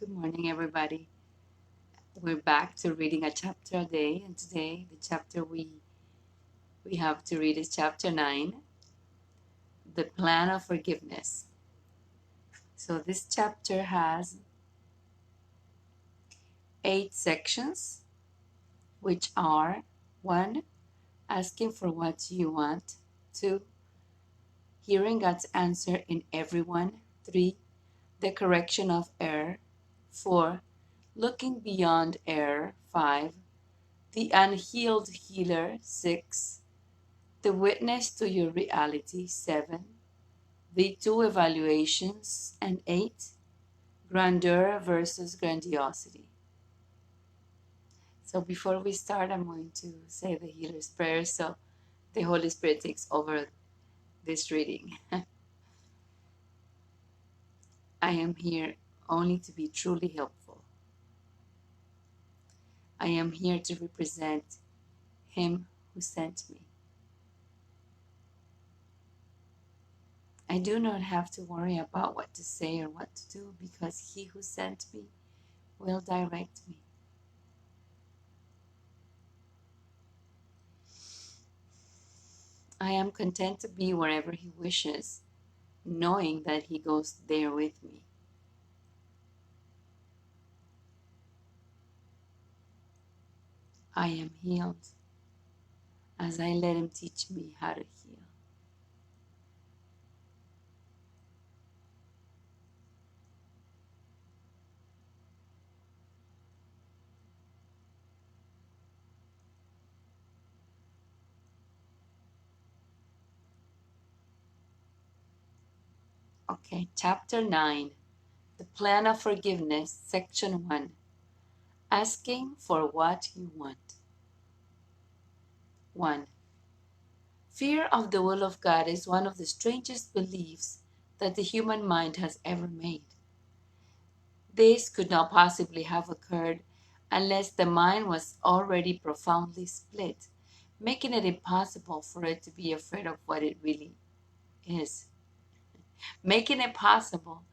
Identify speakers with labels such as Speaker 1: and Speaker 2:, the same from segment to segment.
Speaker 1: Good morning, everybody. We're back to reading a chapter a day, and today the chapter we have to read is chapter 9, The Plan of Forgiveness. So this chapter has 8 sections, which are 1. Asking for what you want. 2. Hearing God's answer in everyone. 3. The correction of error. 4. Looking beyond error. 5. The unhealed healer. 6. The witness to your reality. 7. The 2 evaluations. And 8. Grandeur versus grandiosity. So before we start, I'm going to say the healer's prayer so the Holy Spirit takes over this reading. I am here only to be truly helpful. I am here to represent Him who sent me. I do not have to worry about what to say or what to do because He who sent me will direct me. I am content to be wherever He wishes, knowing that He goes there with me. I am healed as I let Him teach me how to heal. Okay, chapter 9, The Plan of Forgiveness, section 1, Asking for what you want. 1. Fear of the will of God is one of the strangest beliefs that the human mind has ever made. This could not possibly have occurred unless the mind was already profoundly split, making it impossible for it to be afraid of what it really is. Making it possible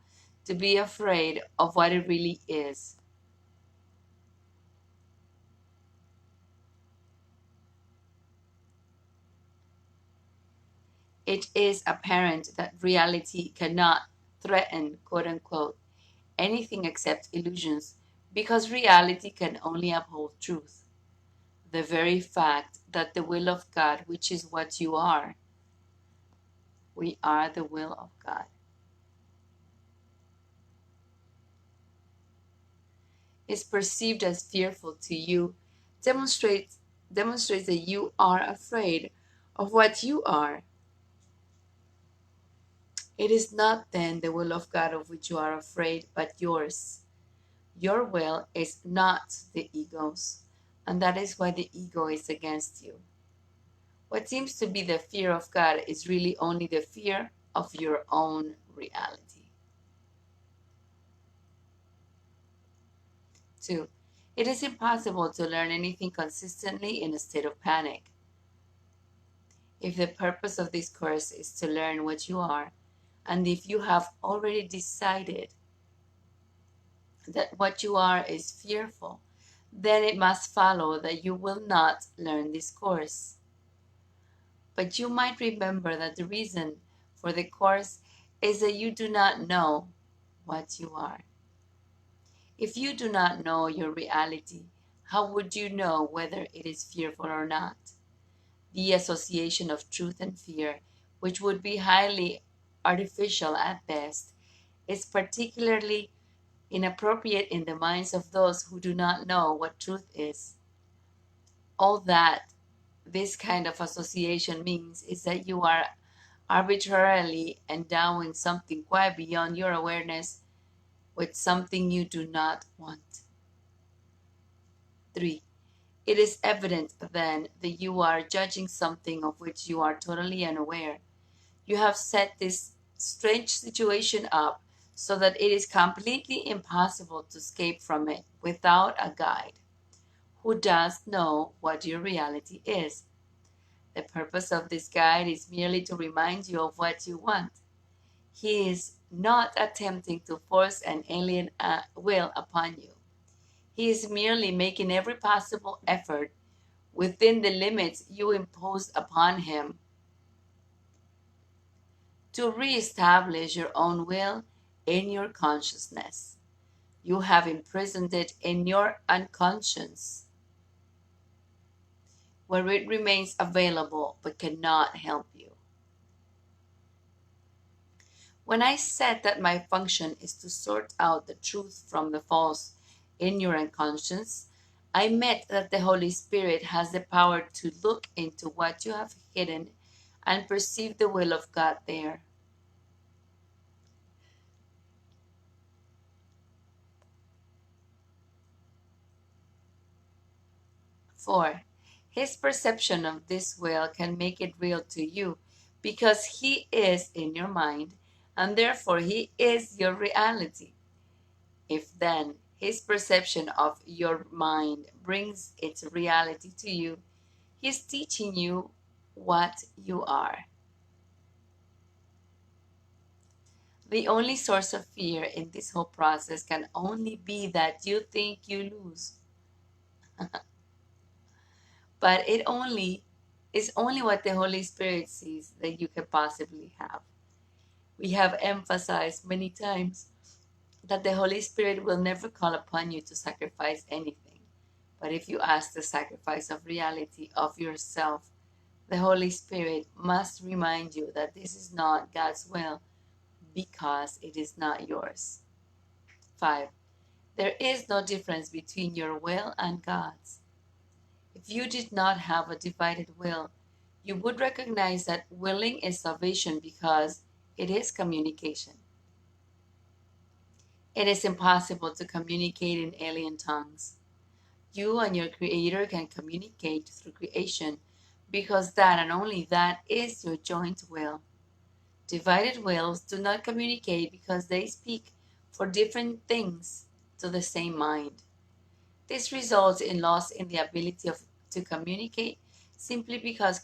Speaker 1: to be afraid of what it really is. It is apparent that reality cannot threaten, quote unquote, anything except illusions, because reality can only uphold truth. The very fact that the will of God, which is what you are, we are the will of God, is perceived as fearful to you, demonstrates that you are afraid of what you are. It is not then the will of God of which you are afraid, but yours. Your will is not the ego's, and that is why the ego is against you. What seems to be the fear of God is really only the fear of your own reality. 2. It is impossible to learn anything consistently in a state of panic. If the purpose of this course is to learn what you are, and if you have already decided that what you are is fearful, then it must follow that you will not learn this course. But you might remember that the reason for the course is that you do not know what you are. If you do not know your reality, how would you know whether it is fearful or not? The association of truth and fear, which would be highly artificial at best, is particularly inappropriate in the minds of those who do not know what truth is. All that this kind of association means is that you are arbitrarily endowing something quite beyond your awareness with something you do not want. 3. It is evident then that you are judging something of which you are totally unaware. You have set this strange situation up so that it is completely impossible to escape from it without a guide who does know what your reality is. The purpose of this guide is merely to remind you of what you want. He is not attempting to force an alien will upon you. He is merely making every possible effort within the limits you imposed upon him to re-establish your own will in your consciousness. You have imprisoned it in your unconscious, where it remains available but cannot help you. When I said that my function is to sort out the truth from the false in your unconscious, I meant that the Holy Spirit has the power to look into what you have hidden and perceive the will of God there. 4. His perception of this will can make it real to you because he is in your mind and therefore he is your reality. If then his perception of your mind brings its reality to you, he is teaching you what you are. The only source of fear in this whole process can only be that you think you lose. But it only is only what the Holy Spirit sees that you can possibly have. We have emphasized many times that the Holy Spirit will never call upon you to sacrifice anything. But if you ask the sacrifice of reality of yourself, the Holy Spirit must remind you that this is not God's will because it is not yours. 5. There is no difference between your will and God's. If you did not have a divided will, you would recognize that willing is salvation because it is communication. It is impossible to communicate in alien tongues. You and your Creator can communicate through creation because that and only that is your joint will. Divided wills do not communicate because they speak for different things to the same mind. This results in loss in the ability to communicate simply because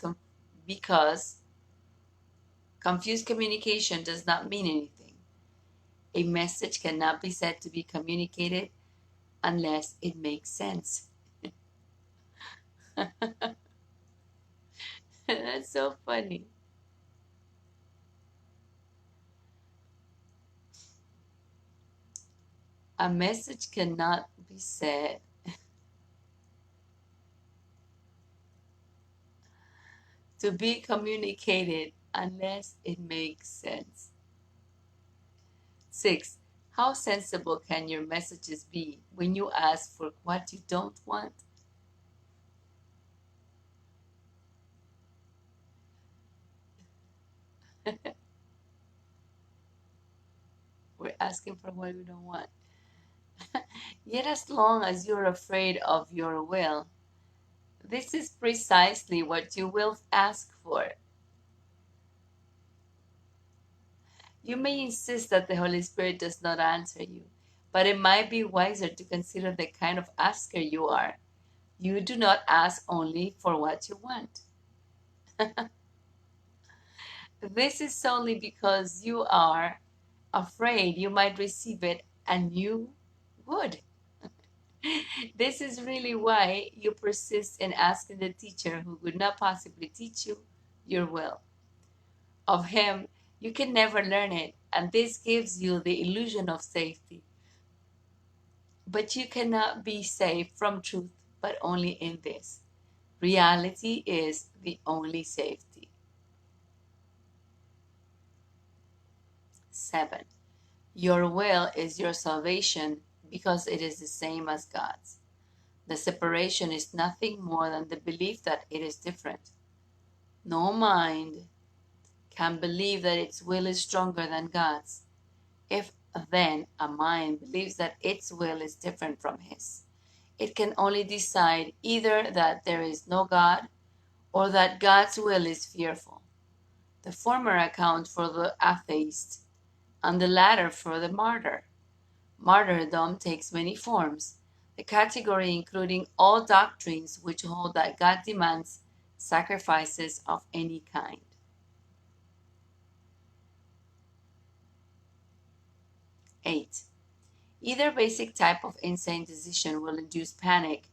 Speaker 1: confused communication does not mean anything. A message cannot be said to be communicated unless it makes sense. That's so funny. A message cannot be said to be communicated unless it makes sense. 6. How sensible can your messages be when you ask for what you don't want? We're asking for what we don't want. Yet, as long as you're afraid of your will, this is precisely what you will ask for. You may insist that the Holy Spirit does not answer you, but it might be wiser to consider the kind of asker you are. You do not ask only for what you want. This is solely because you are afraid you might receive it and you would. This is really why you persist in asking the teacher who could not possibly teach you your will. Of him, you can never learn it, and this gives you the illusion of safety. But you cannot be safe from truth, but only in this. Reality is the only safety. 7. Your will is your salvation because it is the same as God's. The separation is nothing more than the belief that it is different. No mind can believe that its will is stronger than God's. If then a mind believes that its will is different from his, it can only decide either that there is no God or that God's will is fearful. The former accounts for the atheist and the latter for the martyr. Martyrdom takes many forms, the category including all doctrines which hold that God demands sacrifices of any kind. 8. Either basic type of insane decision will induce panic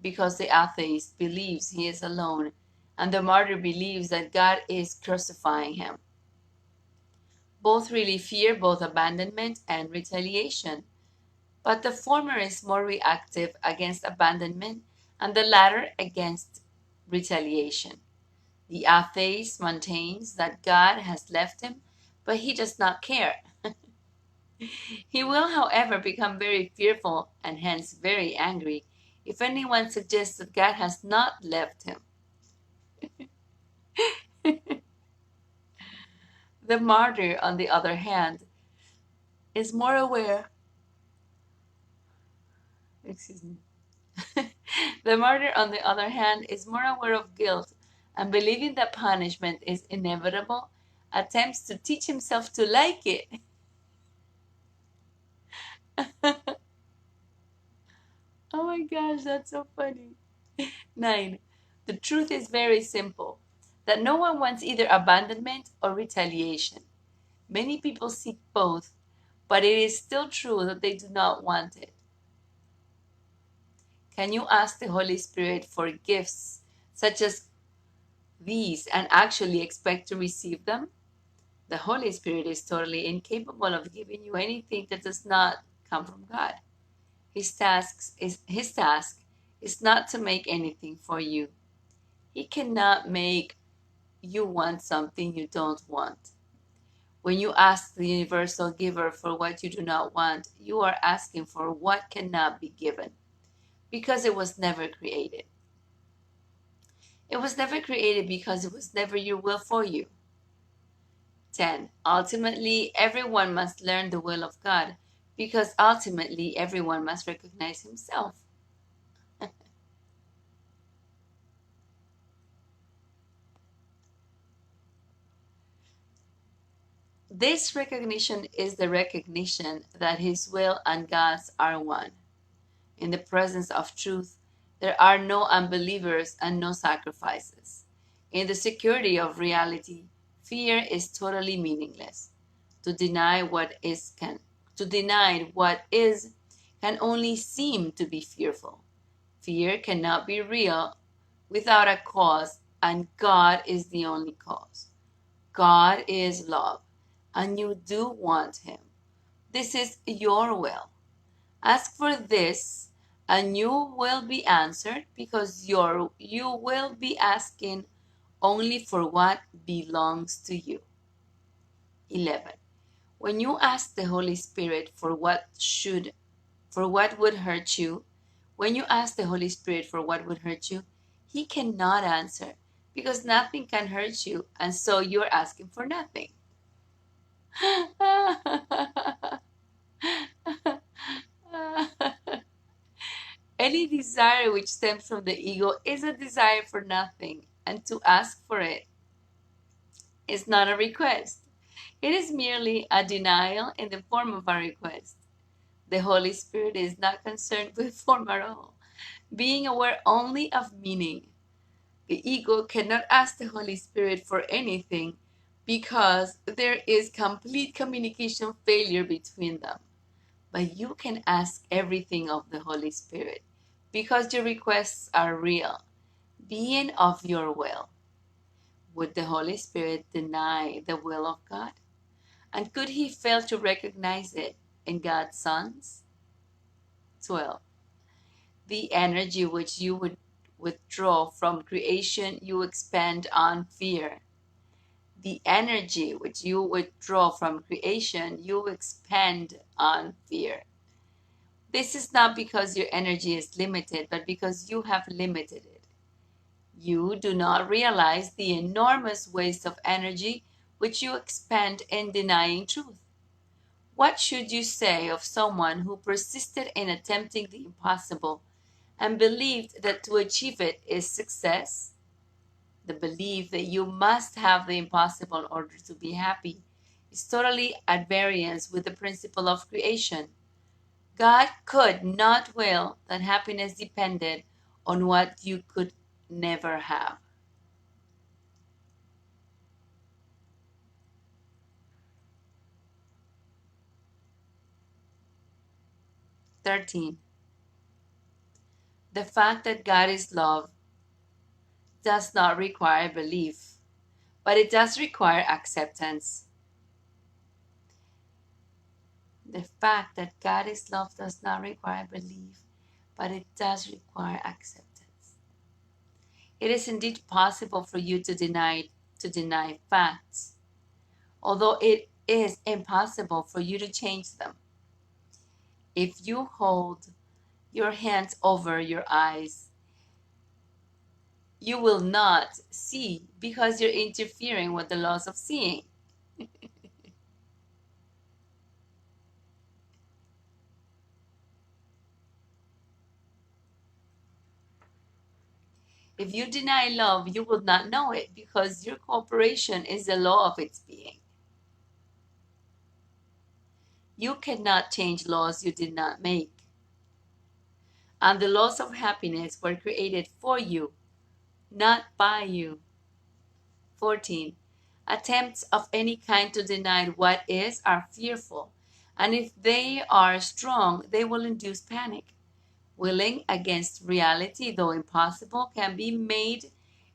Speaker 1: because the atheist believes he is alone and the martyr believes that God is crucifying him. Both really fear both abandonment and retaliation, but the former is more reactive against abandonment and the latter against retaliation. The atheist maintains that God has left him, but he does not care. He will, however, become very fearful and hence very angry if anyone suggests that God has not left him. The martyr, on the other hand, is more aware. Excuse me. The martyr, on the other hand, is more aware of guilt and believing that punishment is inevitable, attempts to teach himself to like it. Oh my gosh, that's so funny. 9. The truth is very simple that no one wants either abandonment or retaliation. Many people seek both, but it is still true that they do not want it. Can you ask the Holy Spirit for gifts such as these and actually expect to receive them? The Holy Spirit is totally incapable of giving you anything that does not come from God. His task is not to make anything for you. He cannot make you want something you don't want. When you ask the universal giver for what you do not want, you are asking for what cannot be given because it was never created. It was never created because it was never your will for you. 10. Ultimately, everyone must learn the will of God because ultimately everyone must recognize himself. This recognition is the recognition that his will and God's are one. In the presence of truth, there are no unbelievers and no sacrifices. In the security of reality, fear is totally meaningless. To deny what is can only seem to be fearful. Fear cannot be real without a cause, and God is the only cause. God is love, and you do want him. This is your will. Ask for this, and you will be answered because you will be asking only for what belongs to you. 11. When you ask the Holy Spirit for what would hurt you, when you ask the Holy Spirit for what would hurt you, he cannot answer because nothing can hurt you, and so you're asking for nothing. Any desire which stems from the ego is a desire for nothing, and to ask for it is not a request. It is merely a denial in the form of a request. The Holy Spirit is not concerned with form at all, being aware only of meaning. The ego cannot ask the Holy Spirit for anything because there is complete communication failure between them. But you can ask everything of the Holy Spirit because your requests are real, being of your will. Would the Holy Spirit deny the will of God? And could he fail to recognize it in God's sons? 12. The energy which you would withdraw from creation, you expend on fear. The energy which you withdraw from creation, you expend on fear. This is not because your energy is limited, but because you have limited it. You do not realize the enormous waste of energy which you expend in denying truth. What should you say of someone who persisted in attempting the impossible and believed that to achieve it is success? The belief that you must have the impossible in order to be happy is totally at variance with the principle of creation. God could not will that happiness depended on what you could never have. 13. The fact that God is love does not require belief, but it does require acceptance. The fact that God is love does not require belief, but it does require acceptance. It is indeed possible for you to deny facts, although it is impossible for you to change them. If you hold your hands over your eyes, you will not see because you're interfering with the laws of seeing. If you deny love, you will not know it because your cooperation is the law of its being. You cannot change laws you did not make. And the laws of happiness were created for you, not by you. 14. Attempts of any kind to deny what is are fearful, and if they are strong, they will induce panic. Willing against reality, though impossible, can be made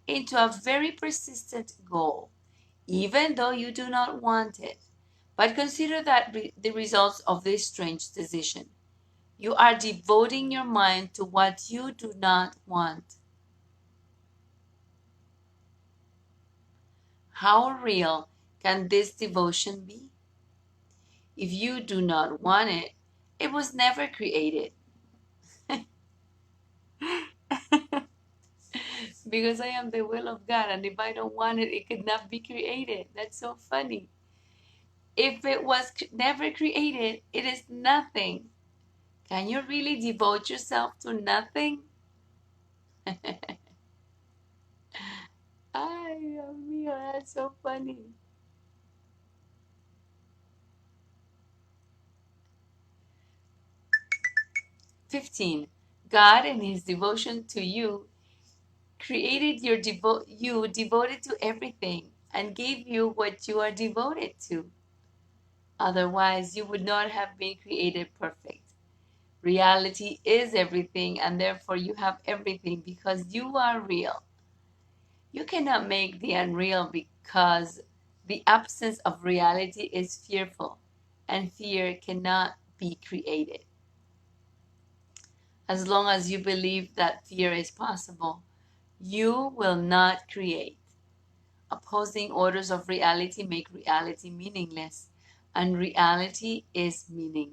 Speaker 1: into a very persistent goal, even though you do not want it. But consider that the results of this strange decision. You are devoting your mind to what you do not want. How real can this devotion be? If you do not want it, it was never created. Because I am the will of God, and if I don't want it, it could not be created. That's so funny. If it was never created, it is nothing. Can you really devote yourself to nothing? Ay, Dios mío, that's so funny. 15. God, in his devotion to you, created you devoted to everything and gave you what you are devoted to. Otherwise, you would not have been created perfect. Reality is everything, and therefore you have everything because you are real. You cannot make the unreal because the absence of reality is fearful, and fear cannot be created. As long as you believe that fear is possible, you will not create. Opposing orders of reality make reality meaningless, and reality is meaning.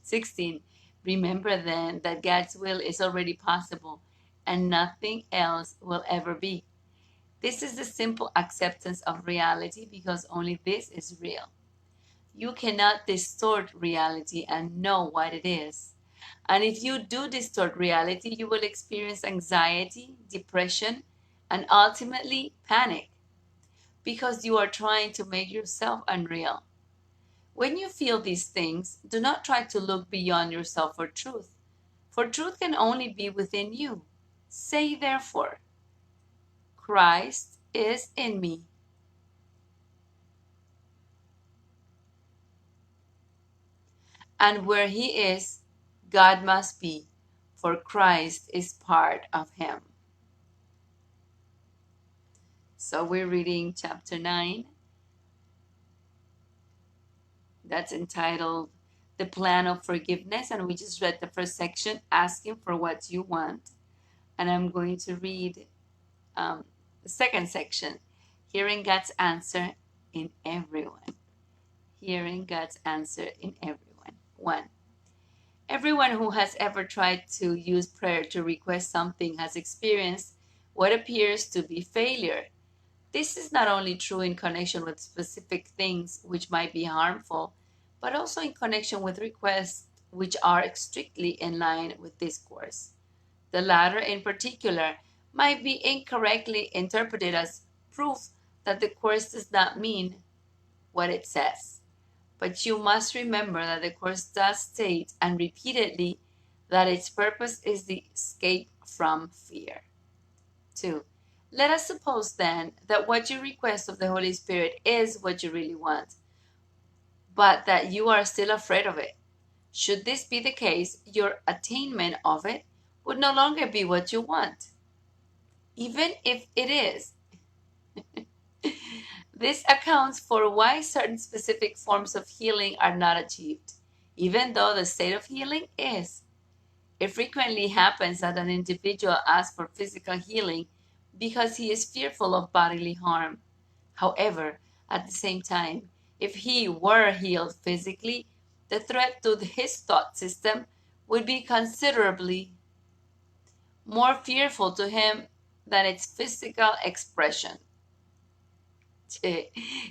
Speaker 1: 16. Remember then that God's will is already possible, and nothing else will ever be. This is the simple acceptance of reality because only this is real. You cannot distort reality and know what it is. And if you do distort reality, you will experience anxiety, depression, and ultimately panic because you are trying to make yourself unreal. When you feel these things, do not try to look beyond yourself for truth can only be within you. Say therefore, Christ is in me. And where he is, God must be, for Christ is part of him. So we're reading chapter 9. That's entitled The Plan of Forgiveness. And we just read the first section, asking for what you want. And I'm going to read the second section, hearing God's answer in everyone. Hearing God's answer in everyone. 1. Everyone who has ever tried to use prayer to request something has experienced what appears to be failure. This is not only true in connection with specific things which might be harmful, but also in connection with requests which are strictly in line with this course. The latter, in particular, might be incorrectly interpreted as proof that the course does not mean what it says. But you must remember that the course does state, and repeatedly, that its purpose is the escape from fear. 2. Let us suppose then that what you request of the Holy Spirit is what you really want, but that you are still afraid of it. Should this be the case, your attainment of it would no longer be what you want. Even if it is, this accounts for why certain specific forms of healing are not achieved, even though the state of healing is. It frequently happens that an individual asks for physical healing because he is fearful of bodily harm. However, at the same time, if he were healed physically, the threat to his thought system would be considerably more fearful to him than its physical expression.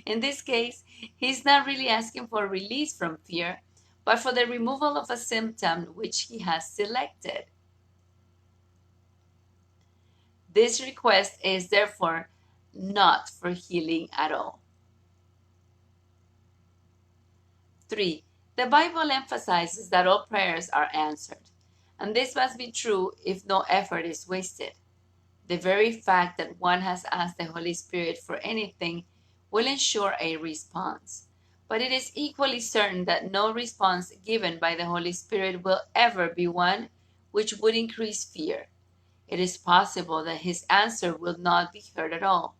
Speaker 1: In this case, he's not really asking for release from fear, but for the removal of a symptom which he has selected. This request is therefore not for healing at all. 3. The Bible emphasizes that all prayers are answered, and this must be true if no effort is wasted. The very fact that one has asked the Holy Spirit for anything will ensure a response, but it is equally certain that no response given by the Holy Spirit will ever be one which would increase fear. It is possible that his answer will not be heard at all.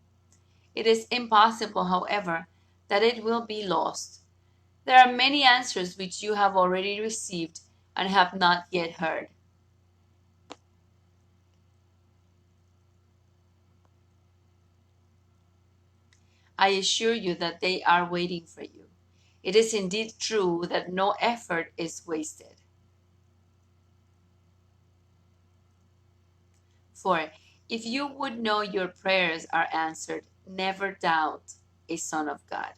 Speaker 1: It is impossible, however, that it will be lost. There are many answers which you have already received and have not yet heard. I assure you that they are waiting for you. It is indeed true that no effort is wasted. 4. If you would know your prayers are answered, never doubt a Son of God.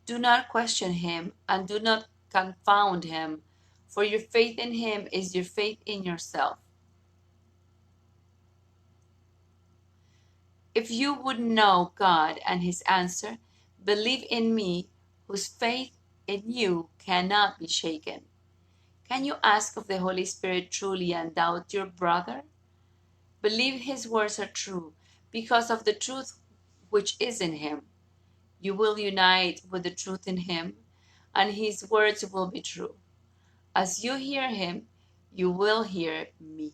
Speaker 1: Do not question him and do not confound him, for your faith in him is your faith in yourself. If you would know God and his answer, believe in me, whose faith in you cannot be shaken. Can you ask of the Holy Spirit truly and doubt your brother? Believe his words are true, because of the truth which is in him. You will unite with the truth in him, and his words will be true. As you hear him, you will hear me.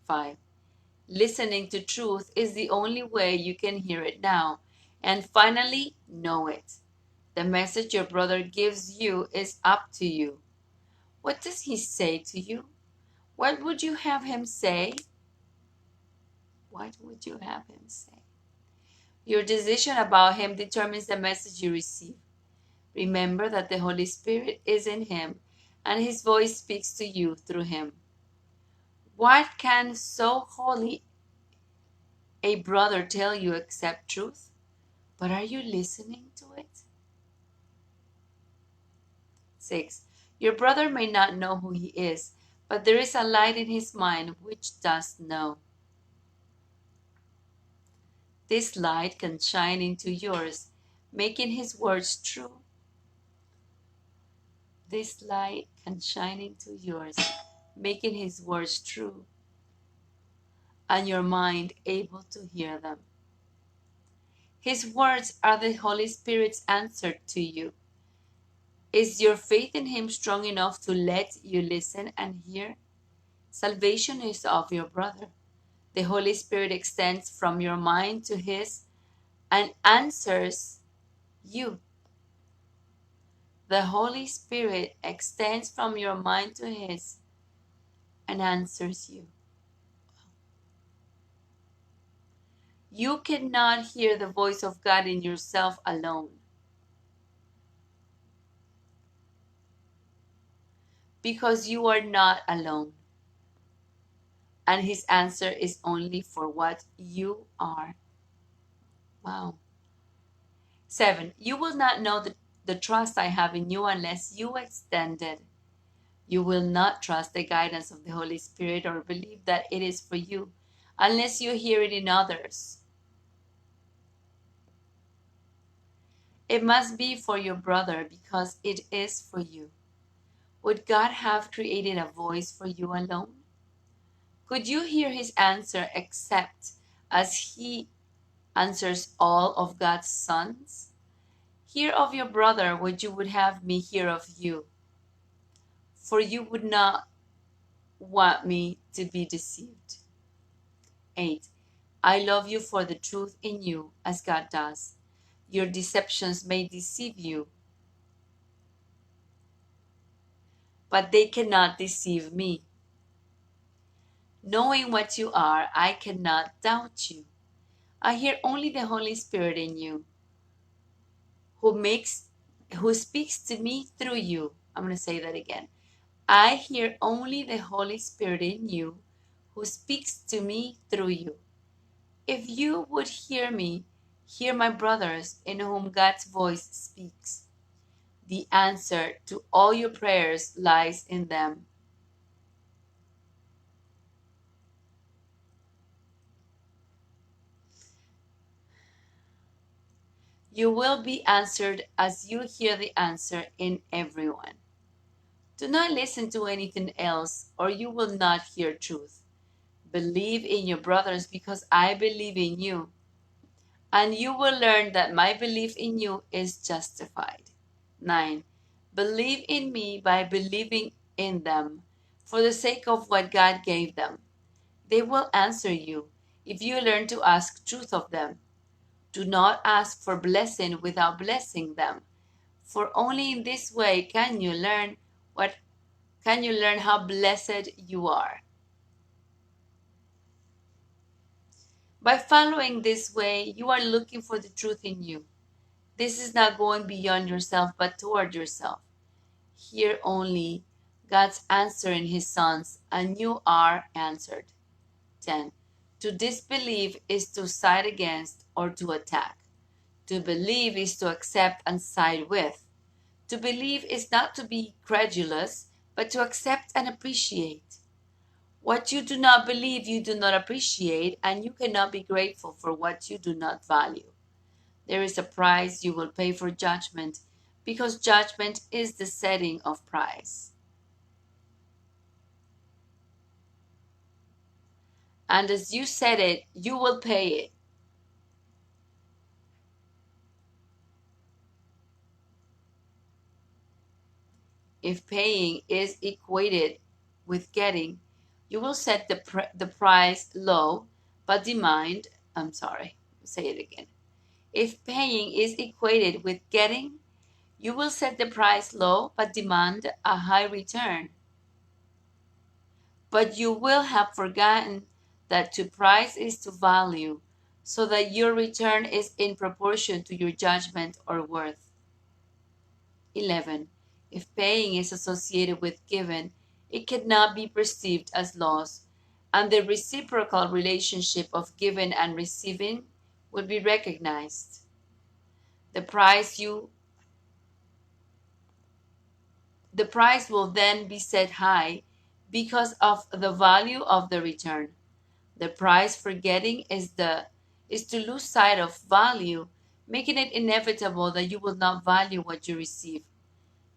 Speaker 1: 5. Listening to truth is the only way you can hear it now. And finally, know it. The message your brother gives you is up to you. What does he say to you? What would you have him say? What would you have him say? Your decision about him determines the message you receive. Remember that the Holy Spirit is in him, and his voice speaks to you through him. What can so holy a brother tell you except truth? But are you listening to it? 6. Your brother may not know who he is, but there is a light in his mind which does know. This light can shine into yours, making his words true. This light can shine into yours, making his words true, and your mind able to hear them. His words are the Holy Spirit's answer to you. Is your faith in him strong enough to let you listen and hear? Salvation is of your brother. The Holy Spirit extends from your mind to his and answers you. The Holy Spirit extends from your mind to his and answers you. You cannot hear the voice of God in yourself alone. Because you are not alone. And his answer is only for what you are. Wow. 7. You will not know the trust I have in you unless you extend it. You will not trust the guidance of the Holy Spirit or believe that it is for you unless you hear it in others. It must be for your brother because it is for you. Would God have created a voice for you alone? Could you hear his answer except as he answers all of God's sons? Hear of your brother what you would have me hear of you, for you would not want me to be deceived. 8. I love you for the truth in you, as God does. Your deceptions may deceive you, but they cannot deceive me. Knowing what you are, I cannot doubt you. I hear only the Holy Spirit in you, who speaks to me through you. I'm going to say that again. I hear only the Holy Spirit in you, who speaks to me through you. If you would hear me, hear my brothers in whom God's voice speaks. The answer to all your prayers lies in them. You will be answered as you hear the answer in everyone. Do not listen to anything else, or you will not hear truth. Believe in your brothers because I believe in you, and you will learn that my belief in you is justified. 9. Believe in me by believing in them, for the sake of what God gave them. They will answer you if you learn to ask truth of them. Do not ask for blessing without blessing them, for only in this way can you learn how blessed you are. By following this way, you are looking for the truth in you. This is not going beyond yourself, but toward yourself. Hear only God's answer in His Sons, and you are answered. 10. To disbelieve is to side against or to attack. To believe is to accept and side with. To believe is not to be credulous, but to accept and appreciate. What you do not believe, you do not appreciate, and you cannot be grateful for what you do not value. There is a price you will pay for judgment, because judgment is the setting of price. And as you set it, you will pay it. If paying is equated with getting, you will set the price low, but say it again. If paying is equated with getting, you will set the price low, but demand a high return. But you will have forgotten that to price is to value, so that your return is in proportion to your judgment or worth. 11. If paying is associated with giving, it cannot be perceived as loss, and the reciprocal relationship of giving and receiving will be recognized. The price will then be set high because of the value of the return. The price for getting is to lose sight of value, making it inevitable that you will not value what you receive.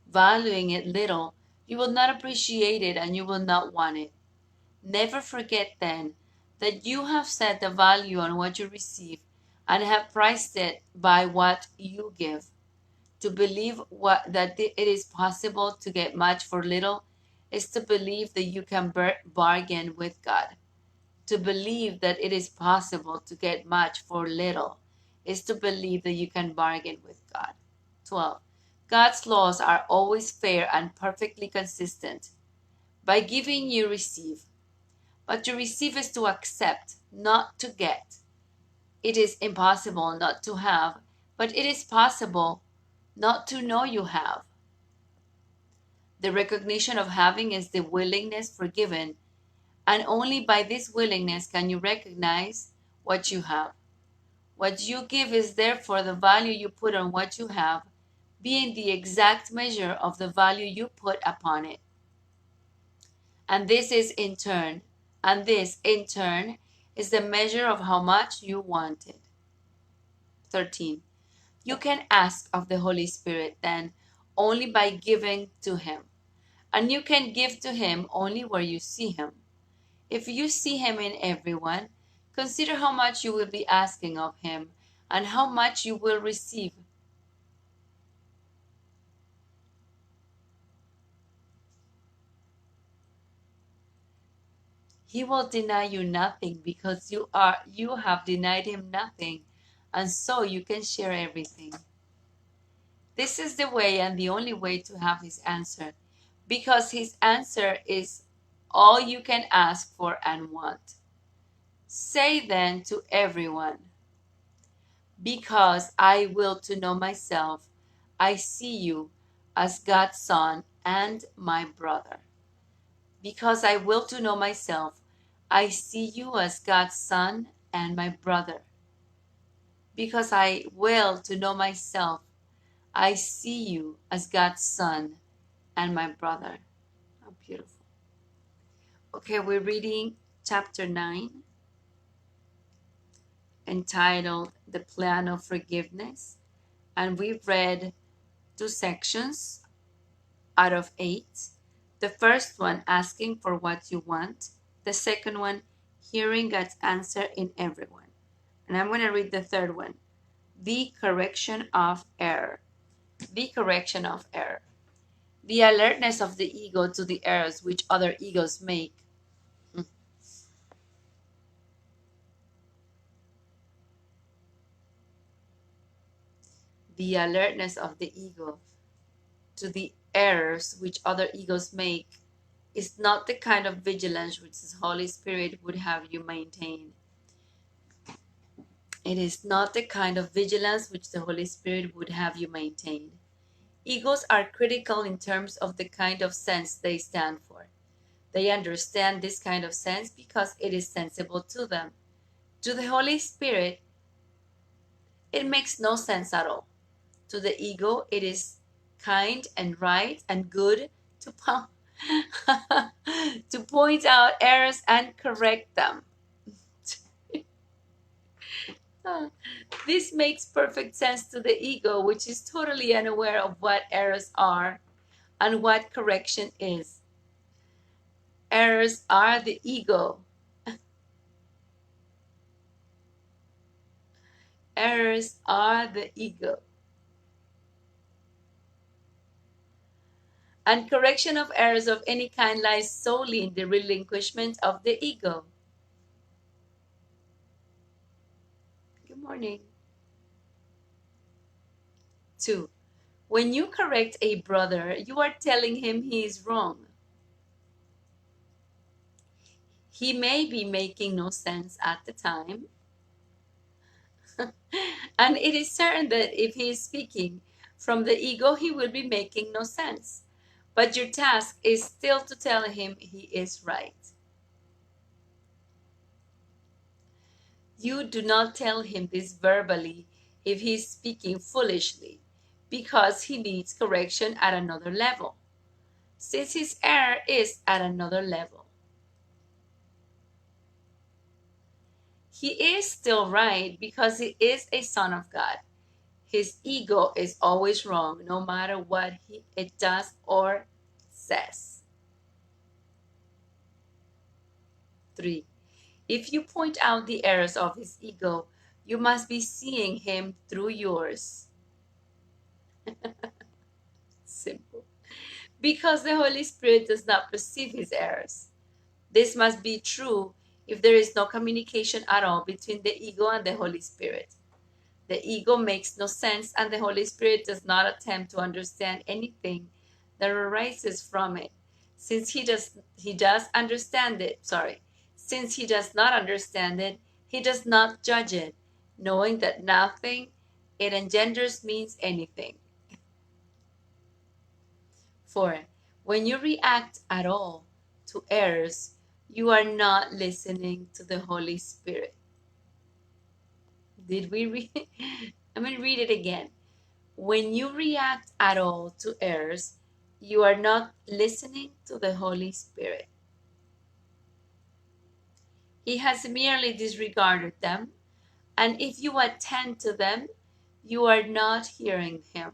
Speaker 1: Valuing it little, you will not appreciate it and you will not want it. Never forget then that you have set the value on what you receive and have priced it by what you give. To believe that it is possible to get much for little is to believe that you can bargain with God. To believe that it is possible to get much for little is to believe that you can bargain with God. 12. God's laws are always fair and perfectly consistent. By giving, you receive. But to receive is to accept, not to get. It is impossible not to have, but it is possible not to know you have. The recognition of having is the willingness for giving, and only by this willingness can you recognize what you have. What you give is therefore the value you put on what you have, being the exact measure of the value you put upon it. And this in turn is the measure of how much you want it. 13. You can ask of the Holy Spirit then only by giving to Him. And you can give to Him only where you see Him. If you see Him in everyone, consider how much you will be asking of Him and how much you will receive. He will deny you nothing because you have denied him nothing, and so you can share everything. This is the way and the only way to have his answer, because his answer is all you can ask for and want. Say then to everyone, because I will to know myself, I see you as God's son and my brother. Because I will to know myself, I see you as God's son and my brother. Because I will to know myself, I see you as God's son and my brother. How beautiful. Okay, we're reading chapter 9, entitled The Plan of Forgiveness. And we've read 2 sections out of 8. The first one, asking for what you want. The second one, hearing God's answer in everyone. And I'm going to read the third one, the correction of error. The correction of error. The alertness of the ego to the errors which other egos make. The alertness of the ego to the errors which other egos make is not the kind of vigilance which the Holy Spirit would have you maintain. It is not the kind of vigilance which the Holy Spirit would have you maintain. Egos are critical in terms of the kind of sense they stand for. They understand this kind of sense because it is sensible to them. To the Holy Spirit, it makes no sense at all. To the ego, it is kind and right and good to to point out errors and correct them. This makes perfect sense to the ego, which is totally unaware of what errors are and what correction is. Errors are the ego. Errors are the ego. And correction of errors of any kind lies solely in the relinquishment of the ego. Good morning. 2. When you correct a brother, you are telling him he is wrong. He may be making no sense at the time. And it is certain that if he is speaking from the ego, he will be making no sense. But your task is still to tell him he is right. You do not tell him this verbally if he is speaking foolishly, because he needs correction at another level, since his error is at another level. He is still right because he is a son of God. His ego is always wrong, no matter what it does or says. 3. If you point out the errors of his ego, you must be seeing him through yours. Simple. Because the Holy Spirit does not perceive his errors. This must be true if there is no communication at all between the ego and the Holy Spirit. The ego makes no sense, and the Holy Spirit does not attempt to understand anything that arises from it. Since he does understand it, since he does not understand it, he does not judge it, knowing that nothing it engenders means anything. 4. When you react at all to errors, you are not listening to the Holy Spirit. Did we read? I'm going to read it again. When you react at all to errors, you are not listening to the Holy Spirit. He has merely disregarded them, and if you attend to them, you are not hearing him.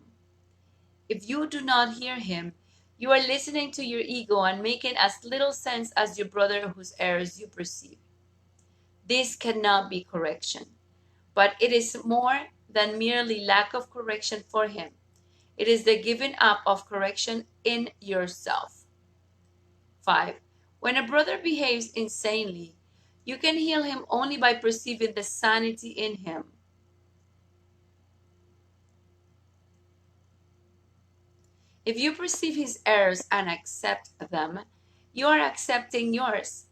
Speaker 1: If you do not hear him, you are listening to your ego and making as little sense as your brother whose errors you perceive. This cannot be correction, but it is more than merely lack of correction for him. It is the giving up of correction in yourself. 5. When a brother behaves insanely, you can heal him only by perceiving the sanity in him. If you perceive his errors and accept them, you are accepting yours.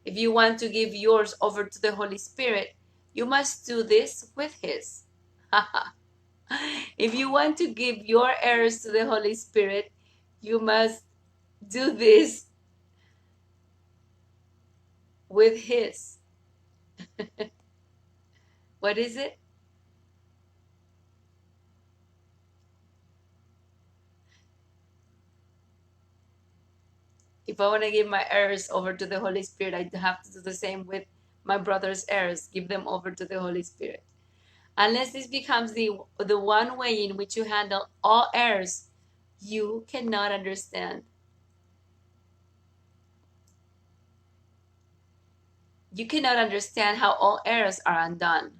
Speaker 1: If you want to give yours over to the Holy Spirit, you must do this with his. If you want to give your errors to the Holy Spirit, you must do this with his. What is it? If I want to give my errors over to the Holy Spirit, I have to do the same with my brother's errors. Give them over to the Holy Spirit. Unless this becomes the one way in which you handle all errors, you cannot understand. You cannot understand how all errors are undone.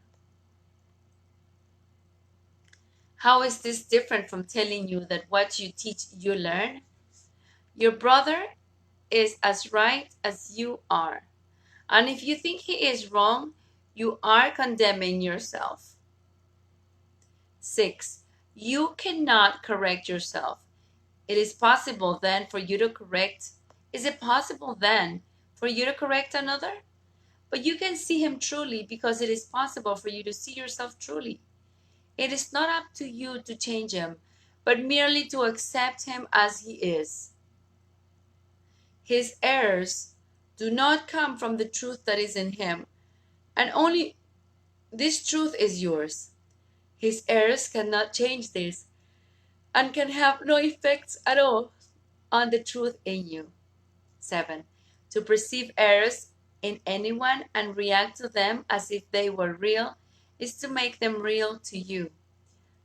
Speaker 1: How is this different from telling you that what you teach, you learn? Your brother is as right as you are. And if you think he is wrong, you are condemning yourself. 6. You cannot correct yourself. It is possible then for you to correct. Is it possible then for you to correct another? But you can see him truly because it is possible for you to see yourself truly. It is not up to you to change him, but merely to accept him as he is. His errors do not come from the truth that is in him, and only this truth is yours. His errors cannot change this and can have no effects at all on the truth in you. 7. To perceive errors in anyone and react to them as if they were real is to make them real to you.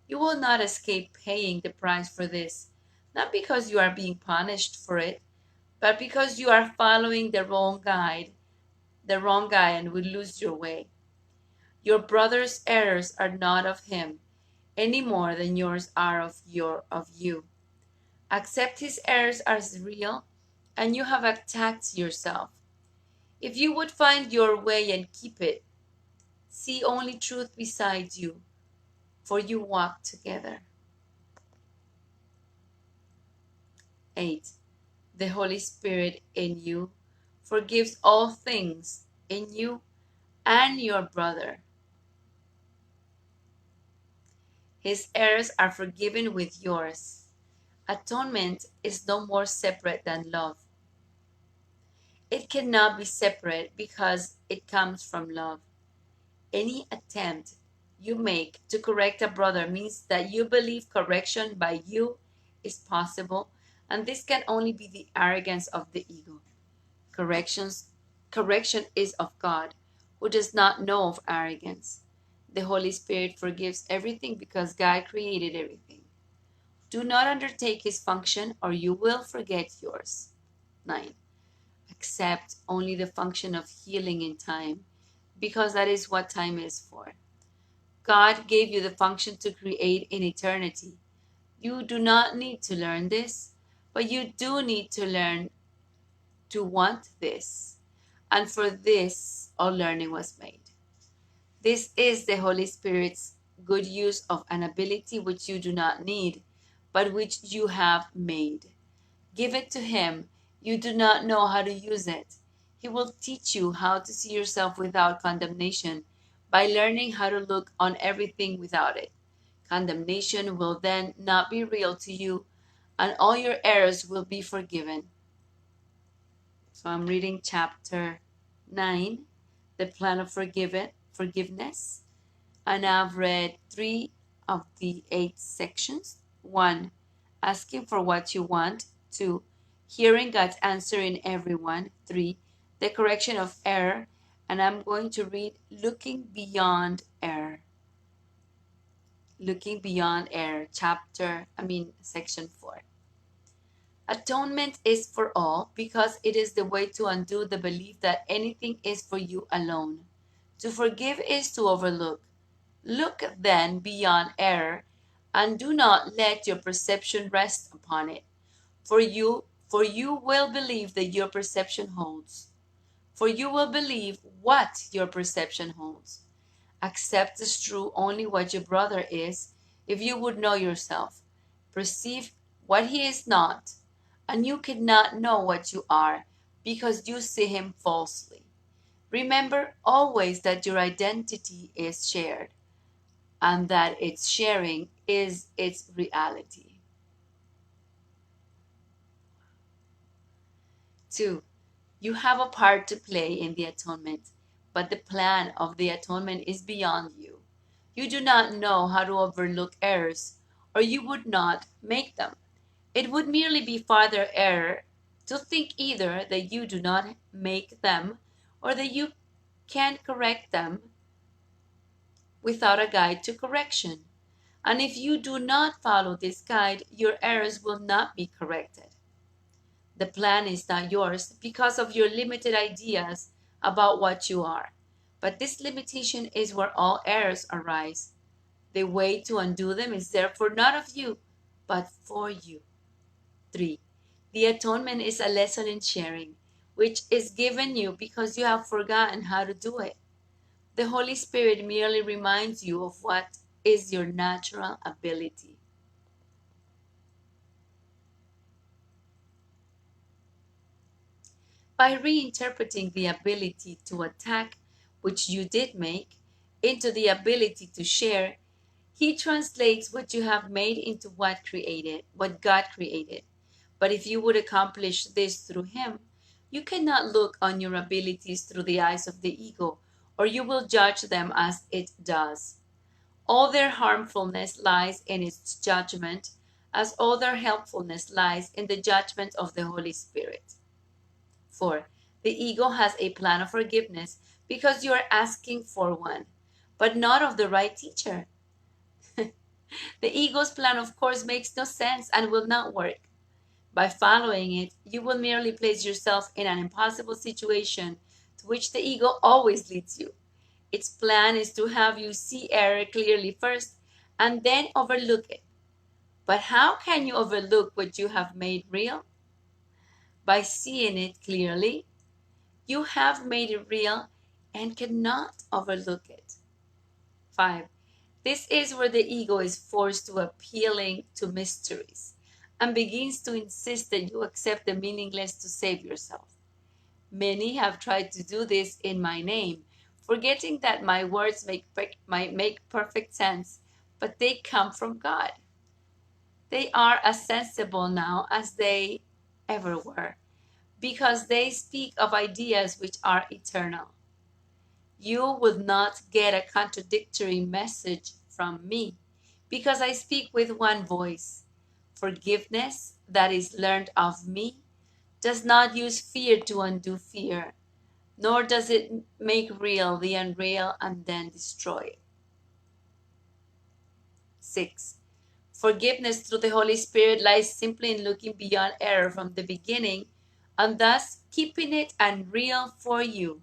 Speaker 1: You will not escape paying the price for this, not because you are being punished for it, but because you are following the wrong guy and will lose your way. Your brother's errors are not of him, any more than yours are of you. Accept his errors as real, and you have attacked yourself. If you would find your way and keep it, see only truth beside you, for you walk together. 8. The Holy Spirit in you forgives all things in you and your brother. His errors are forgiven with yours. Atonement is no more separate than love. It cannot be separate because it comes from love. Any attempt you make to correct a brother means that you believe correction by you is possible, and this can only be the arrogance of the ego. Correction is of God, who does not know of arrogance. The Holy Spirit forgives everything because God created everything. Do not undertake his function or you will forget yours. 9. Accept only the function of healing in time, because that is what time is for. God gave you the function to create in eternity. You do not need to learn this, but you do need to learn to want this. And for this, all learning was made. This is the Holy Spirit's good use of an ability which you do not need, but which you have made. Give it to him. You do not know how to use it. He will teach you how to see yourself without condemnation by learning how to look on everything without it. Condemnation will then not be real to you, and all your errors will be forgiven. So I'm reading chapter 9, the plan of forgiveness, and I've read 3 of the 8 sections. 1. Asking for what you want. 2. Hearing God's answer in everyone. 3. The correction of error. And I'm going to read Looking Beyond Error. Looking Beyond Error, section 4. Atonement is for all because it is the way to undo the belief that anything is for you alone. To forgive is to overlook. Look then beyond error and do not let your perception rest upon it. For For you will believe that your perception holds. For you will believe what your perception holds. Accept as true only what your brother is, if you would know yourself. Perceive what he is not, and you cannot know what you are, because you see him falsely. Remember always that your identity is shared, and that its sharing is its reality. 2. You have a part to play in the atonement, but the plan of the atonement is beyond you. You do not know how to overlook errors, or you would not make them. It would merely be farther error to think either that you do not make them, or that you can correct them without a guide to correction. And if you do not follow this guide, your errors will not be corrected. The plan is not yours because of your limited ideas about what you are. But this limitation is where all errors arise. The way to undo them is therefore not of you, but for you. 3. The atonement is a lesson in sharing, which is given you because you have forgotten how to do it. The Holy Spirit merely reminds you of what is your natural ability. By reinterpreting the ability to attack, which you did make, into the ability to share, he translates what you have made into what God created. But if you would accomplish this through him, you cannot look on your abilities through the eyes of the ego, or you will judge them as it does. All their harmfulness lies in its judgment, as all their helpfulness lies in the judgment of the Holy Spirit. 4. The ego has a plan of forgiveness because you are asking for one, but not of the right teacher. The ego's plan, of course, makes no sense and will not work. By following it, you will merely place yourself in an impossible situation to which the ego always leads you. Its plan is to have you see error clearly first and then overlook it. But how can you overlook what you have made real? By seeing it clearly. You have made it real and cannot overlook it. 5. This is where the ego is forced to appealing to mysteries and begins to insist that you accept the meaningless to save yourself. Many have tried to do this in my name, forgetting that my words might make perfect sense, but they come from God. They are as sensible now as they ever were, because they speak of ideas which are eternal. You would not get a contradictory message from me, because I speak with one voice. Forgiveness that is learned of me does not use fear to undo fear, nor does it make real the unreal and then destroy it. 6. Forgiveness through the Holy Spirit lies simply in looking beyond error from the beginning and thus keeping it unreal for you.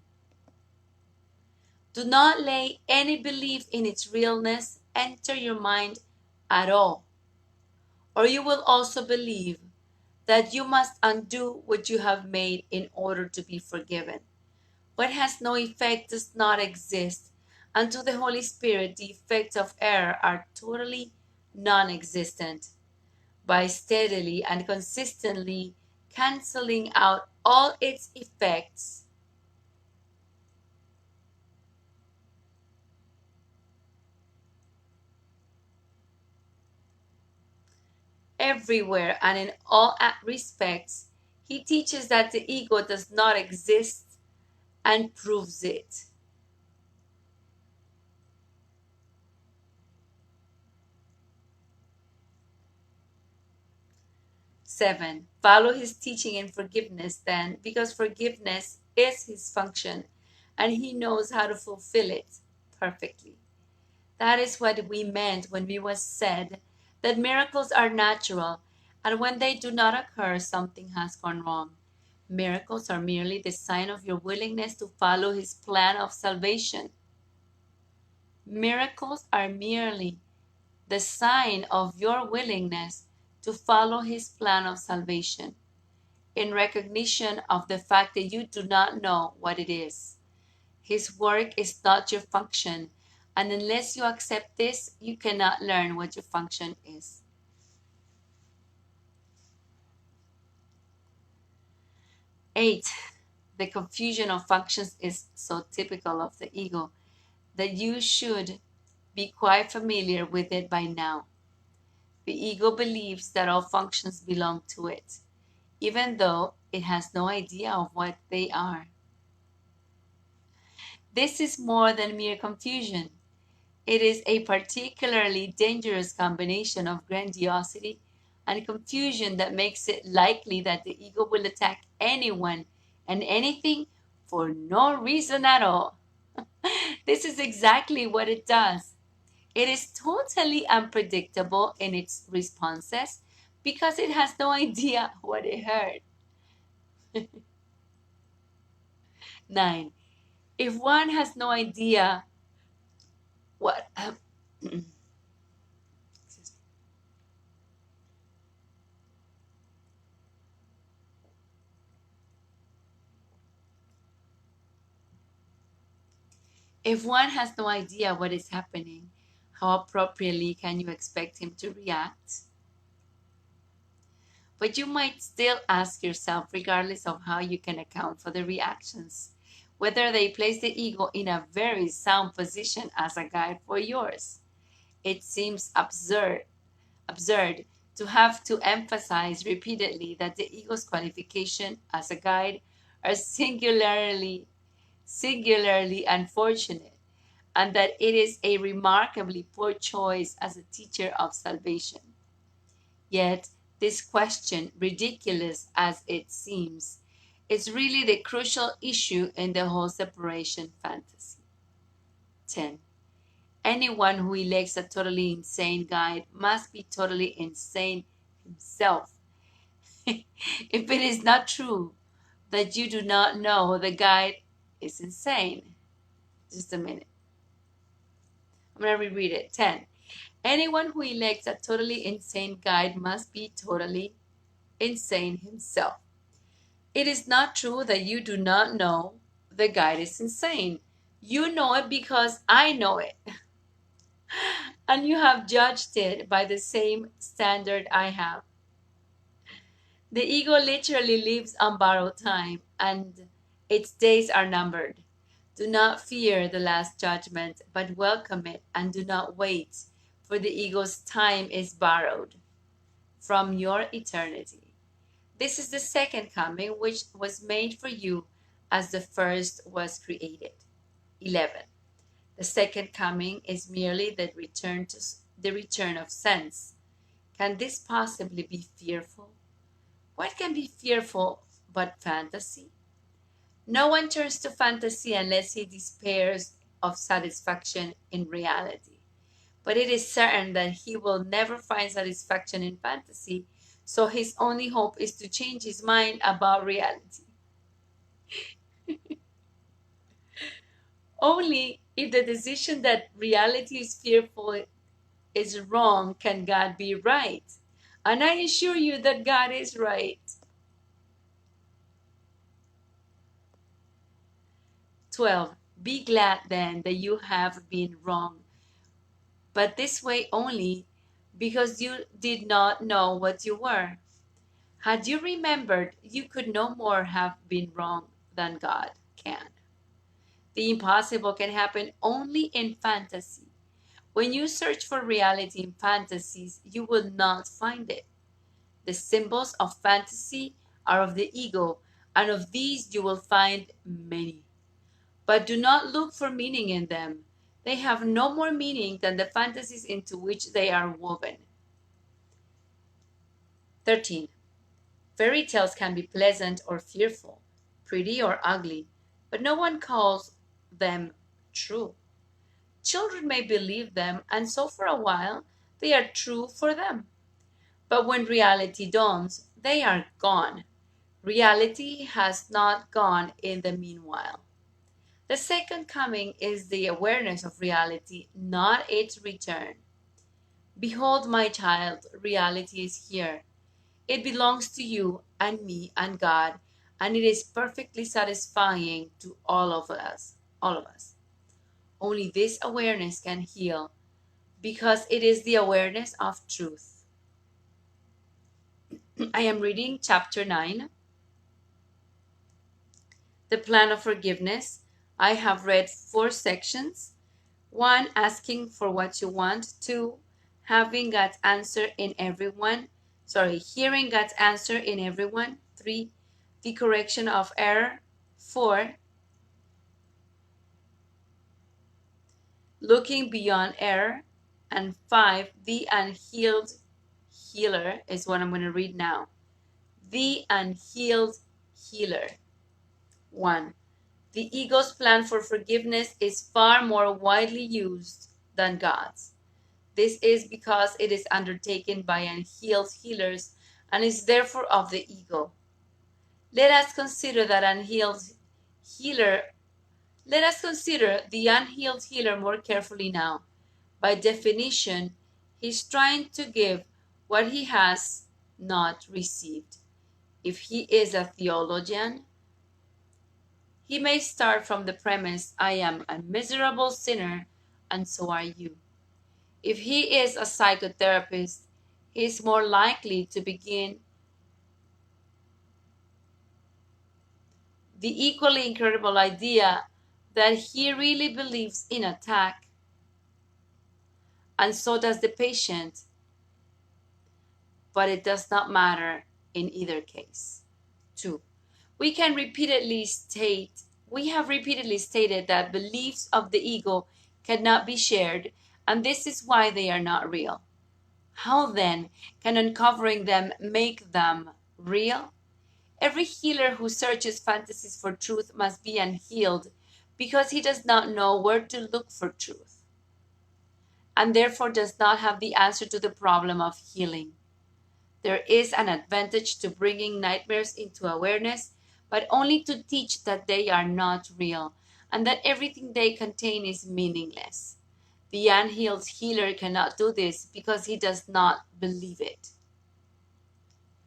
Speaker 1: Do not let any belief in its realness enter your mind at all, or you will also believe that you must undo what you have made in order to be forgiven. What has no effect does not exist, and to the Holy Spirit the effects of error are totally non-existent. By steadily and consistently canceling out all its effects, everywhere and in all respects, he teaches that the ego does not exist and proves it. 7. Follow his teaching in forgiveness then, because forgiveness is his function and he knows how to fulfill it perfectly. That is what we meant when we was said that miracles are natural, and when they do not occur, something has gone wrong. Miracles are merely the sign of your willingness to follow his plan of salvation. Miracles are merely the sign of your willingness to follow his plan of salvation. in recognition of the fact that you do not know what it is. His work is not your function, and unless you accept this, you cannot learn what your function is. 8. The confusion of functions is so typical of the ego that you should be quite familiar with it by now. The ego believes that all functions belong to it, even though it has no idea of what they are. This is more than mere confusion. It is a particularly dangerous combination of grandiosity and confusion that makes it likely that the ego will attack anyone and anything for no reason at all. This is exactly what it does. It is totally unpredictable in its responses because it has no idea what it heard. 9. If one has no idea what if one has no idea what is happening, how appropriately can you expect him to react? But you might still ask yourself, regardless of how you can account for the reactions, whether they place the ego in a very sound position as a guide for yours. It seems absurd to have to emphasize repeatedly that the ego's qualification as a guide are singularly unfortunate, and that it is a remarkably poor choice as a teacher of salvation. Yet, this question, ridiculous as it seems, is really the crucial issue in the whole separation fantasy. 10. Anyone who elects a totally insane guide must be totally insane himself. If it is not true that you do not know the guide is insane. Just a minute. I'm going to reread it. 10. Anyone who elects a totally insane guide must be totally insane himself. It is not true that you do not know the guide is insane. You know it because I know it. And you have judged it by the same standard I have. The ego literally lives on borrowed time, and its days are numbered. Do not fear the last judgment, but welcome it, and do not wait, for the ego's time is borrowed from your eternity. This is the second coming, which was made for you as the first was created. 11. The second coming is merely the return of sense. Can this possibly be fearful? What can be fearful but fantasy? No one turns to fantasy unless he despairs of satisfaction in reality. But it is certain that he will never find satisfaction in fantasy, so his only hope is to change his mind about reality. Only if the decision that reality is fearful is wrong can God be right. And I assure you that God is right. 12. Be glad then that you have been wrong, but this way only because you did not know what you were. Had you remembered, you could no more have been wrong than God can. The impossible can happen only in fantasy. When you search for reality in fantasies, you will not find it. The symbols of fantasy are of the ego, and of these you will find many. But do not look for meaning in them. They have no more meaning than the fantasies into which they are woven. 13. Fairy tales can be pleasant or fearful, pretty or ugly, but no one calls them true. Children may believe them, and so for a while they are true for them. But when reality dawns, they are gone. Reality has not gone in the meanwhile. The second coming is the awareness of reality, not its return. Behold, my child, reality is here. It belongs to you and me and God, and it is perfectly satisfying to all of us. All of us. Only this awareness can heal because it is the awareness of truth. I am reading chapter 9, the plan of forgiveness. I have read 4 sections. 1, asking for what you want. 2, having God's answer in everyone. Hearing God's answer in everyone. 3, the correction of error. 4, looking beyond error. And 5, the unhealed healer is what I'm going to read now. The unhealed healer. 1. The ego's plan for forgiveness is far more widely used than God's. This is because it is undertaken by unhealed healers and is therefore of the ego. Let us consider the unhealed healer more carefully now. By definition, he is trying to give what he has not received. If he is a theologian, he may start from the premise, I am a miserable sinner, and so are you. If he is a psychotherapist, he is more likely to begin the equally incredible idea that he really believes in attack, and so does the patient, but it does not matter in either case. 2. We have repeatedly stated that beliefs of the ego cannot be shared, and this is why they are not real. How then can uncovering them make them real? Every healer who searches fantasies for truth must be unhealed because he does not know where to look for truth, and therefore does not have the answer to the problem of healing. There is an advantage to bringing nightmares into awareness, but only to teach that they are not real and that everything they contain is meaningless. The unhealed healer cannot do this because he does not believe it.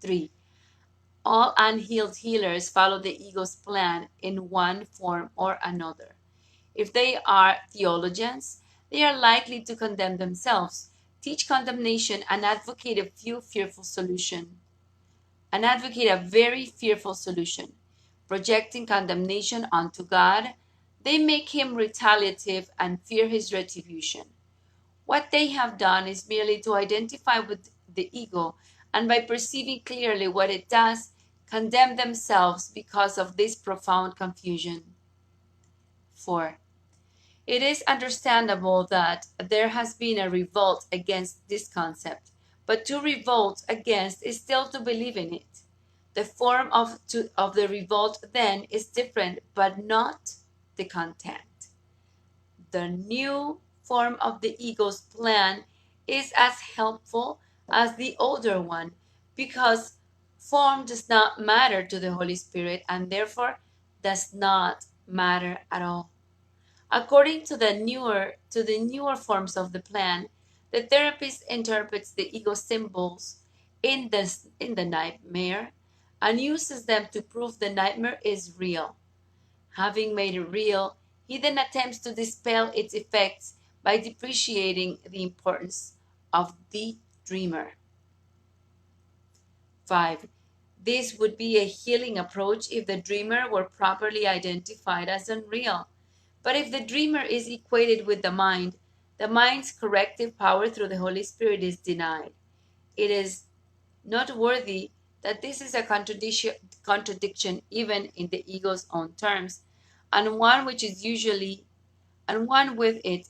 Speaker 1: 3. All unhealed healers follow the ego's plan in one form or another. If they are theologians, they are likely to condemn themselves, teach condemnation, and advocate a very fearful solution. Projecting condemnation onto God, they make him retaliative and fear his retribution. What they have done is merely to identify with the ego, and by perceiving clearly what it does, condemn themselves because of this profound confusion. 4. It is understandable that there has been a revolt against this concept, but to revolt against is still to believe in it. The form of the revolt then is different, but not the content. The new form of the ego's plan is as helpful as the older one because form does not matter to the Holy Spirit and therefore does not matter at all. According to the newer forms of the plan, the therapist interprets the ego symbols in the nightmare and uses them to prove the nightmare is real. Having made it real, he then attempts to dispel its effects by depreciating the importance of the dreamer. 5. This would be a healing approach if the dreamer were properly identified as unreal. But if the dreamer is equated with the mind's corrective power through the Holy Spirit is denied. It is noteworthy that this is a contradiction even in the ego's own terms, and one with it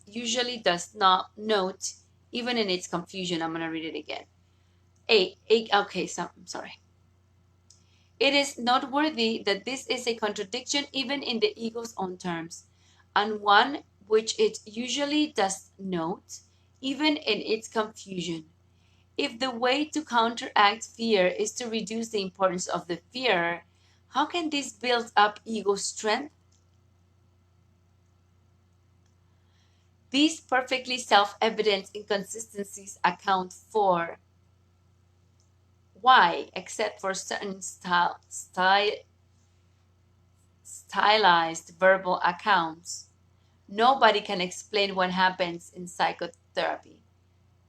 Speaker 1: usually does not note, even in its confusion. I'm going to read it again. I'm sorry. It is noteworthy that this is a contradiction even in the ego's own terms, and one which it usually does note, even in its confusion. If the way to counteract fear is to reduce the importance of the fear, how can this build up ego strength? These perfectly self-evident inconsistencies account for Why, except for certain stylized verbal accounts, nobody can explain what happens in psychotherapy.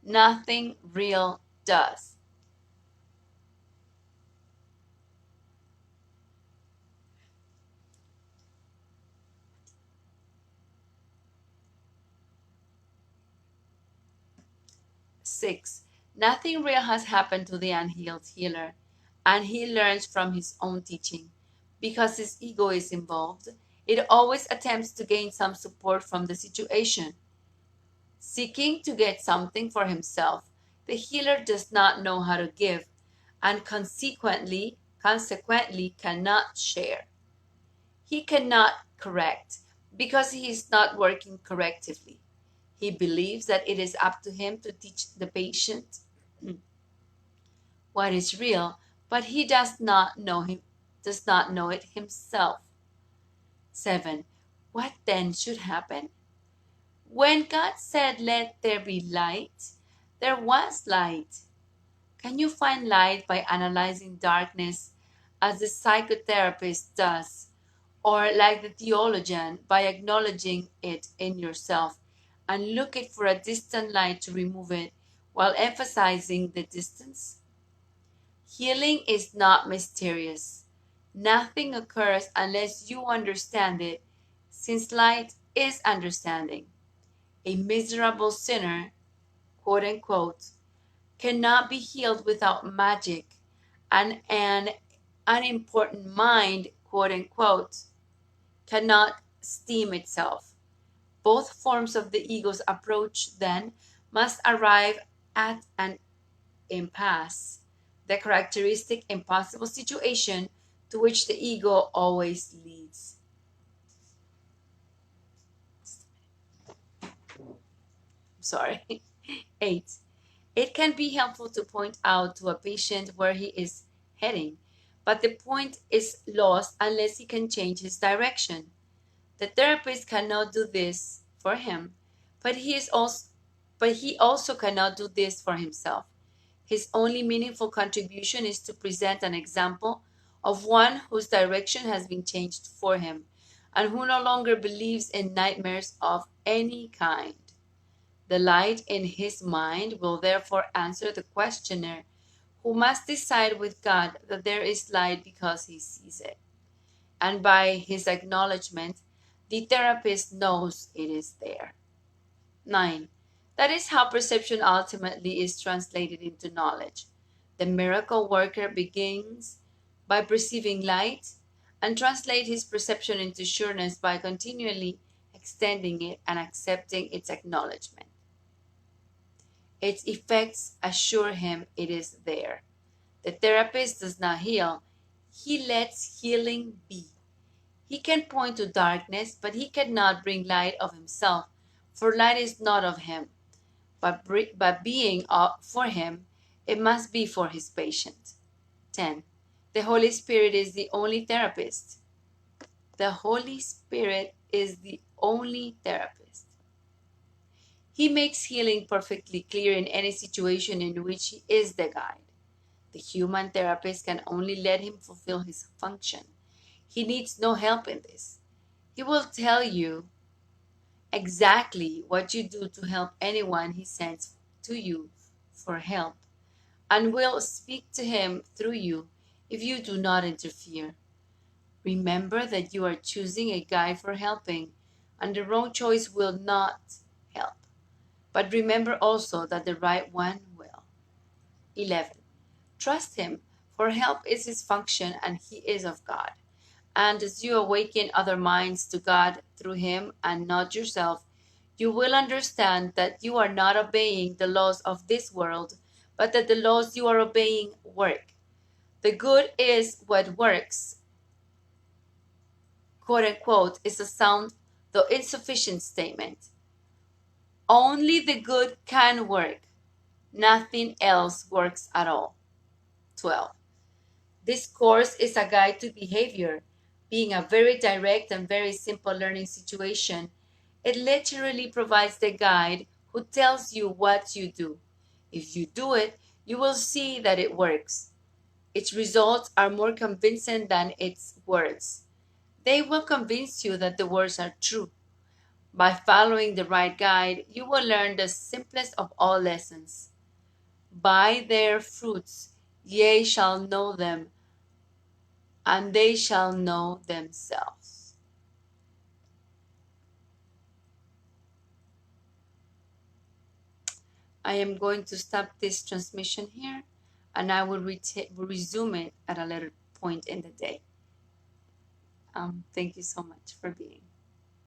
Speaker 1: Nothing real does. Six, nothing real has happened to the unhealed healer, and he learns from his own teaching. Because his ego is involved, it always attempts to gain some support from the situation. Seeking to get something for himself, the healer does not know how to give, and consequently cannot share. He cannot correct because he is not working correctively. He believes that it is up to him to teach the patient what is real, but he does not know it himself. 7. What then should happen? When God said, "Let there be light," there was light. Can you find light by analyzing darkness as the psychotherapist does, or like the theologian by acknowledging it in yourself and looking for a distant light to remove it while emphasizing the distance? Healing is not mysterious. Nothing occurs unless you understand it, since light is understanding. A miserable sinner, quote unquote, cannot be healed without magic, and an unimportant mind, quote unquote, cannot steam itself. Both forms of the ego's approach, then, must arrive at an impasse, the characteristic impossible situation to which the ego always leads. Sorry. 8. It can be helpful to point out to a patient where he is heading, but the point is lost unless he can change his direction. The therapist cannot do this for him, but he also cannot do this for himself. His only meaningful contribution is to present an example of one whose direction has been changed for him and who no longer believes in nightmares of any kind. The light in his mind will therefore answer the questioner, who must decide with God that there is light because he sees it. And by his acknowledgement, the therapist knows it is there. 9. That is how perception ultimately is translated into knowledge. The miracle worker begins by perceiving light and translates his perception into sureness by continually extending it and accepting its acknowledgement. Its effects assure him it is there. The therapist does not heal, he lets healing be. He can point to darkness, but he cannot bring light of himself, for light is not of him. But being for him, it must be for his patient. 10. The Holy Spirit is the only therapist. The Holy Spirit is the only therapist. He makes healing perfectly clear in any situation in which he is the guide. The human therapist can only let him fulfill his function. He needs no help in this. He will tell you exactly what you do to help anyone he sends to you for help, and will speak to him through you if you do not interfere. Remember that you are choosing a guide for helping, and the wrong choice will not help. But remember also that the right one will. 11. Trust him, for help is his function and he is of God. And as you awaken other minds to God through him and not yourself, you will understand that you are not obeying the laws of this world, but that the laws you are obeying work. The good is what works, quote unquote, is a sound though insufficient statement. Only the good can work. Nothing else works at all. 12. This course is a guide to behavior. Being a very direct and very simple learning situation, it literally provides the guide who tells you what you do. If you do it, you will see that it works. Its results are more convincing than its words. They will convince you that the words are true. By following the right guide, you will learn the simplest of all lessons. By their fruits ye shall know them, and they shall know themselves. I am going to stop this transmission here, and I will resume it at a later point in the day. Thank you so much for being.